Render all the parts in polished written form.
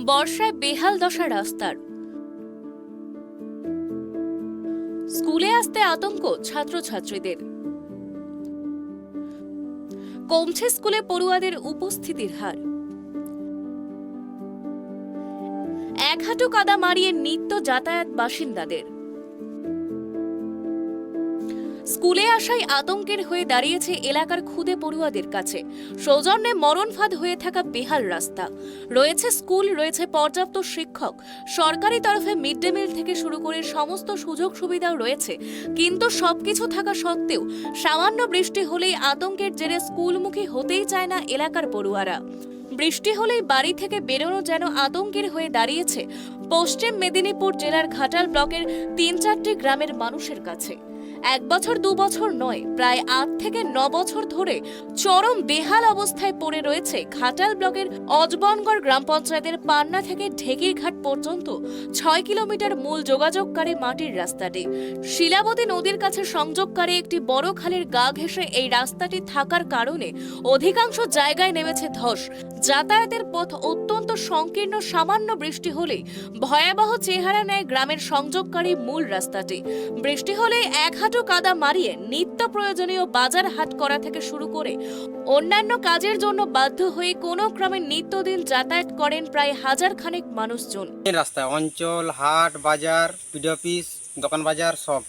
বর্ষায় বেহাল দশা রাস্তার। স্কুলে আসতে আতঙ্ক ছাত্রছাত্রীদের। কমছে স্কুলে পড়ুয়াদের উপস্থিতির হার। এক হাঁটু কাদা মারিয়ে নিত্য যাতায়াত বাসিন্দাদের। স্কুলে আসাই আতঙ্কের হয়ে দাঁড়িয়েছে এলাকার খুদে পড়ুয়াদের কাছে। সৌজন্যে মরণ ফাঁদ হয়ে থাকা বেহাল রাস্তা। রয়েছে স্কুল, রয়েছে পর্যাপ্ত শিক্ষক, সরকারি তরফে মিড ডে মিল থেকে শুরু করে সমস্ত সুযোগ সুবিধাও রয়েছে, কিন্তু সবকিছু থাকা সত্ত্বেও সামান্য বৃষ্টি হলেই আতঙ্কের জেরে স্কুলমুখী হতেই চায় না এলাকার পড়ুয়ারা। বৃষ্টি হলেই বাড়ি থেকে বেরোনো যেন আতঙ্কের হয়ে দাঁড়িয়েছে পশ্চিম মেদিনীপুর জেলার ঘাটাল ব্লকের ৩-৪টি গ্রামের মানুষের কাছে। 1 বছর 2 বছর নয়, প্রায় 8 থেকে 9 বছর ধরে চরম বেহাল অবস্থায় পড়ে রয়েছে ঘাটাল ব্লকের অজবনগড় গ্রাম পঞ্চায়েতের পান্না থেকে ঢেকিরঘাট পর্যন্ত 6 কিলোমিটার মূল যোগাযোগকারী মাটির রাস্তাটি। শিলাবতী নদীর কাছে সংযোগকারী একটি বড় খালের গা ঘেঁষে এই রাস্তাটি থাকার কারণে অধিকাংশ জায়গায় নেমেছে ধস। যাতায়াতের পথ অত্যন্ত সংকীর্ণ। সামান্য বৃষ্টি হলেই ভয়াবহ চেহারা নেয় গ্রামের সংযোগকারী মূল রাস্তাটি। বৃষ্টি হলে এক হাঁটু কাদা মারিয়ে নিত্য প্রয়োজনীয় বাজার হাট করা থেকে শুরু করে অন্যান্য কাজের জন্য বাধ্য হয়ে কোনো ক্রমে নিত্যদিন যাতায়াত করেন প্রায় 1000 খানেক মানুষজন। রাস্তায় অঞ্চল, হাট, বাজার, পিডি অফিস, দোকান বাজার, সব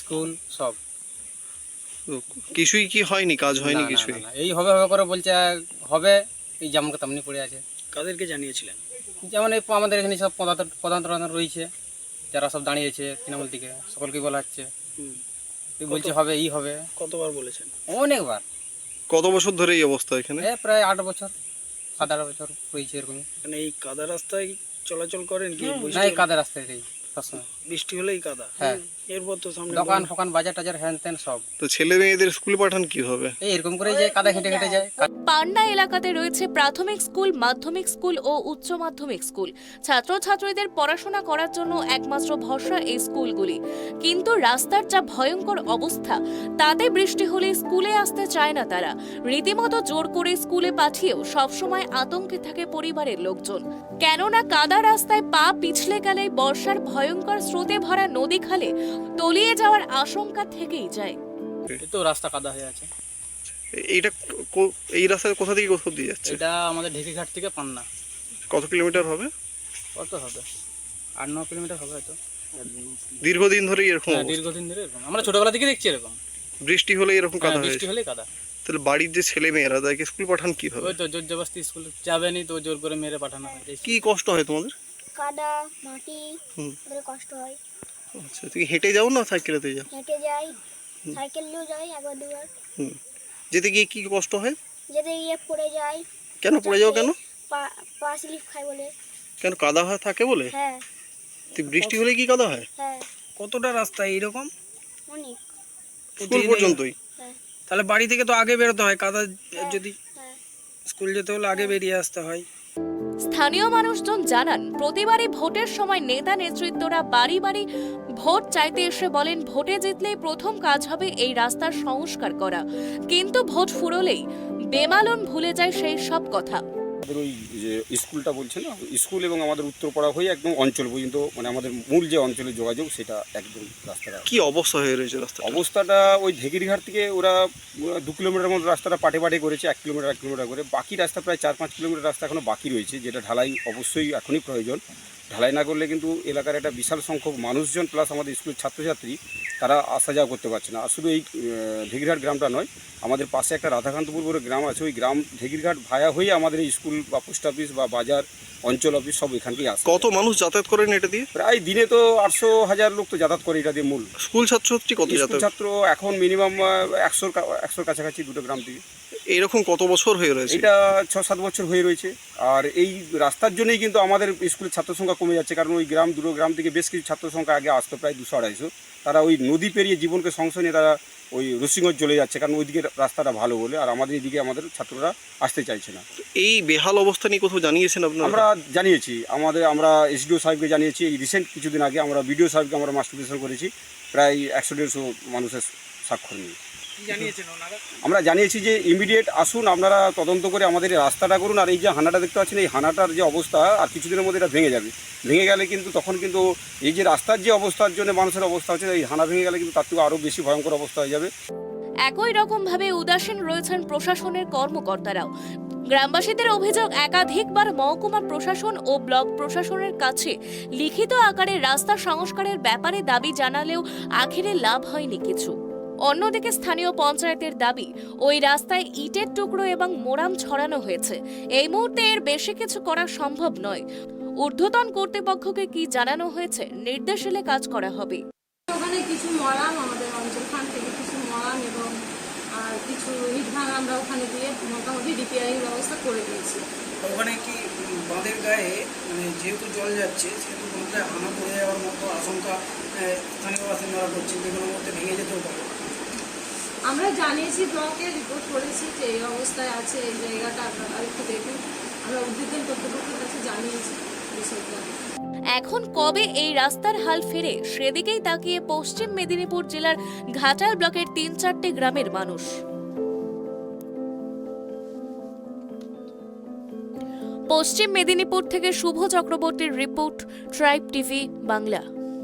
স্কুল সব। কিছুই কি হয়নি, কাজ হয়নি কিছুই? এই হবে হবে করে বলছে, হবে এই যেমন তেমনি পড়ে আছে। কাদেরকে জানিয়েছিলেন? যেমন এই আমাদের এখানে সব প্রধান রয়েছে, যারা সব দাঁড়িয়েছে তৃণমূল থেকে, সকলকে বলা হচ্ছে। বলছে হবে, এই হবে। কতবার বলেছেন? অনেকবার। কত বছর ধরে এই অবস্থা এখানে? প্রায় 8 বছর 7-8 বছর হয়েছে এরকমই। মানে এই কাদা রাস্তায় চলাচল করেন কি? না, এই কাদা রাস্তায় সবসময় বৃষ্টি হলেই কাদা। হ্যাঁ, এরপর তো সামনে দোকান ফোকান, বাজার টাজার, হ্যান ত্যান সব। তো ছেলে মেয়েদের স্কুলে পাঠান কিভাবে? এরকম করে যায়, কাদা হেঁটে হেঁটে যায়। পান্না এলাকাতে রয়েছে প্রাথমিক স্কুল, মাধ্যমিক স্কুল ও উচ্চ মাধ্যমিক স্কুল। ছাত্রছাত্রীদের পড়াশোনা করার জন্য একমাত্র ভরসা এই স্কুলগুলি। কিন্তু রাস্তার যা ভয়ঙ্কর অবস্থা, তাতে বৃষ্টি হলে স্কুলে আসতে চায় না তারা। রীতিমতো জোর করে স্কুলে পাঠিয়েও সবসময় আতঙ্কে থাকে পরিবারের লোকজন। কেননা কাদা রাস্তায় পা পিছলে গেলে বর্ষার ভয়ঙ্কর স্রোতে ভরা নদী খালে তলিয়ে যাওয়ার আশঙ্কা থেকেই যায়। তো রাস্তা কাদা হয়ে আছে। এই রাস্তায় কোথা থেকে কোথা দিয়ে যাচ্ছে? এটা আমাদের ঢেকিঘাট থেকে পান্না। কত কিলোমিটার হবে? কত হবে? 8-9 কিলোমিটার হবে হয়তো। দীর্ঘদিন ধরে এরকম হ্যাঁ, অবস্থা? দীর্ঘদিন ধরে এরকম। আমরা ছোটবেলা থেকে দেখছি এরকম। বৃষ্টি হলে এরকম কাদা বৃষ্টি হয়েছে? হলে কাদা। তাহলে বাড়ির যে ছেলে মেয়েরা তাদেরকে স্কুল পাঠান কিভাবে? ওই তো জোর জবরদস্তি স্কুল যাবেনি, তো জোর করে মেরে পাঠানো হয়। কি কষ্ট হয় তোমাদের? কাদা মাটি ওদের কষ্ট হয়। আচ্ছা, তুমি হেঁটে যাও না সাইকেলেতে যাও? হেঁটে যাই, সাইকেল নিয়েও যাই একবার দুবার। যেতে গিয়ে কি কষ্ট হয়? যেতে গিয়ে পড়ে যাই। কেন পড়ে যাও? কেন? পা স্লিপ খাই বলে। কেন, কাদা হয় থাকে বলে? হ্যাঁ বৃষ্টি হলে কি কাদা হয়? হ্যাঁ, কতটা রাস্তা এইরকম? অনেক। স্কুল পর্যন্তই? হ্যাঁ তাহলে বাড়ি থেকে তো আগে বেরোতে হয়, কাদা যদি হ্যাঁ। স্কুল যেতে হলে আগে বেরিয়ে আসতে হয়। স্থানীয় মানুষজন জানান, প্রতিবারই ভোটের সময় নেতা নেতৃত্বরা বাড়ি বাড়ি ভোট চাইতে এসে বলেন ভোটে জিতলেই প্রথম কাজ হবে এই রাস্তার সংস্কার করা। কিন্তু ভোট ফুরোলেই বেমালন ভুলে যায় সেই সব কথা। আমাদের ওই যে স্কুলটা বলছে না, স্কুল এবং আমাদের উত্তরপাড়া হয়ে একদম অঞ্চল পর্যন্ত, মানে আমাদের মূল যে অঞ্চলের যোগাযোগ, সেটা একদম রাস্তাটা কি অবস্থা হয়ে রয়েছে রাস্তা? অবস্থাটা ওই ঢেকিরঘাট থেকে ওরা 2 কিলোমিটার মতো রাস্তাটা পাটে পাটে করেছে, 1 কিলোমিটার করে। বাকি রাস্তা প্রায় 4-5 কিলোমিটার রাস্তা এখনও বাকি রয়েছে, যেটা ঢালাই অবশ্যই এখনই প্রয়োজন। ঢালাই না করলে কিন্তু এলাকার একটা বিশাল সংখ্যক মানুষজন প্লাস আমাদের স্কুলের ছাত্রছাত্রী তারা আসা যাওয়া করতে পারছে না। আর শুধু এই ঢেকিরঘাট গ্রামটা নয়, আমাদের পাশে একটা রাধাকান্তপুর বলে গ্রাম আছে, ওই গ্রাম ঢেকিরঘাট ভায়া হয়ে আমাদের এই স্কুল বা পোস্ট অফিস বা বাজার, অঞ্চল অফিস সব এখানকেই আসে। কত মানুষ যাতায়াত করেন এটা দিয়ে? প্রায় দিনে তো 800-1000 লোক তো যাতায়াত করে এটা দিয়ে। মূল স্কুল ছাত্রছাত্রী কত স্কুল যাতায়াত? ছাত্র এখন মিনিমাম 100-র কাছাকাছি দুটো গ্রাম থেকে। এইরকম কত বছর হয়ে রয়েছে? এটা 6-7 বছর হয়ে রয়েছে। আর এই রাস্তার জন্যই কিন্তু আমাদের স্কুলের ছাত্র সংখ্যা কমে যাচ্ছে, কারণ ওই দুটো গ্রাম থেকে বেশ কিছু ছাত্র সংখ্যা আগে আসতো, প্রায় 200-250। তারা ওই নদী পেরিয়ে জীবনকে সংশয় নিয়ে তারা ওই রসিংগঞ্জ চলে যাচ্ছে, কারণ ওইদিকে রাস্তাটা ভালো বলে। আর আমাদের এদিকে আমাদের ছাত্ররা আসতে চাইছে না। এই বেহাল অবস্থা নিয়ে কোথাও জানিয়েছেন আপনারা? আমরা জানিয়েছি, আমরা এসডিও সাহেবকে জানিয়েছি। এই রিসেন্ট কিছুদিন আগে আমরা বিডিও সাহেবকে আমরা মাস্টার করেছি, প্রায় 100-150 মানুষের স্বাক্ষর নিয়ে। কি জানিয়েছেন ওনারা? আমরা জানিয়েছি যে ইমিডিয়েট আসুন, আপনারা তদন্ত করে আমাদের এই রাস্তাটা করুন। আর এই যে হানাটা দেখতে পাচ্ছেন, এই হানাটার যে অবস্থা, আর কিছুদিনের মধ্যে এটা ভেঙে যাবে। ভেঙে গেলে কিন্তু তখন কিন্তু এই যে রাস্তার যে অবস্থার জন্য মানুষের অবস্থা হচ্ছে, এই হানা ভেঙে গেলে কিন্তু তার থেকে আরও বেশি ভয়ঙ্কর অবস্থা হয়ে যাবে। একই রকমভাবে উদাসীন রয়েছেন প্রশাসনের কর্মকর্তারাও। গ্রামবাসীদের অভিযোগ, একাধিকবার মহকুমা প্রশাসন ও ব্লক প্রশাসনের কাছে লিখিত আকারে রাস্তা সংস্কারের ব্যাপারে দাবি জানালেও আখেরে লাভ হয়নি কিছু। অন্যদিকে স্থানীয় পঞ্চায়েতের দাবি, ওই রাস্তায় ইটের টুকরো এবং মোরাম ছড়ানো হয়েছে। এই মুহূর্তে এর বেশি কিছু করা সম্ভব নয়। ঊর্ধ্বতন কর্তৃপক্ষকে কি জানানো হয়েছে, নির্দেশ এলে কাজ করা হবে। ওখানে কিছু মরাম আমাদের অঞ্চলখান থেকে কিছু মরাম এবং কিছু ইট ভাঙা আমরা ওখানে দিয়ে মোটামুটি রিপেয়ারিং ব্যবস্থা করে দিয়েছি। ওখানে কি বাঁধের গায়ে মানে যেহেতু জল যাচ্ছে সেহেতু বাঁধটা হানা পড়ে যাওয়ার মতো আশঙ্কা স্থানীয় বাসিন্দারা করছেন, যে কোনো মধ্যে ভেঙে যেতেও পারে। আমরা জানিয়েছি, ব্লকে রিপোর্ট করেছি যে এই অবস্থায় আছে এই জায়গাটা, আপনারা একটু দেখুন। আমরা ঊর্ধ্বতন কর্তৃপক্ষের কাছে জানিয়েছি বিষয়টা। এখন কবে এই রাস্তার হাল ফেরে, সেদিকেই তাকিয়ে পশ্চিম মেদিনীপুর জেলার ঘাটাল ব্লকের 3-4টে গ্রামের মানুষ। পশ্চিম মেদিনীপুর থেকে শুভ চক্রবর্তীর রিপোর্ট, ট্রাইব টিভি বাংলা।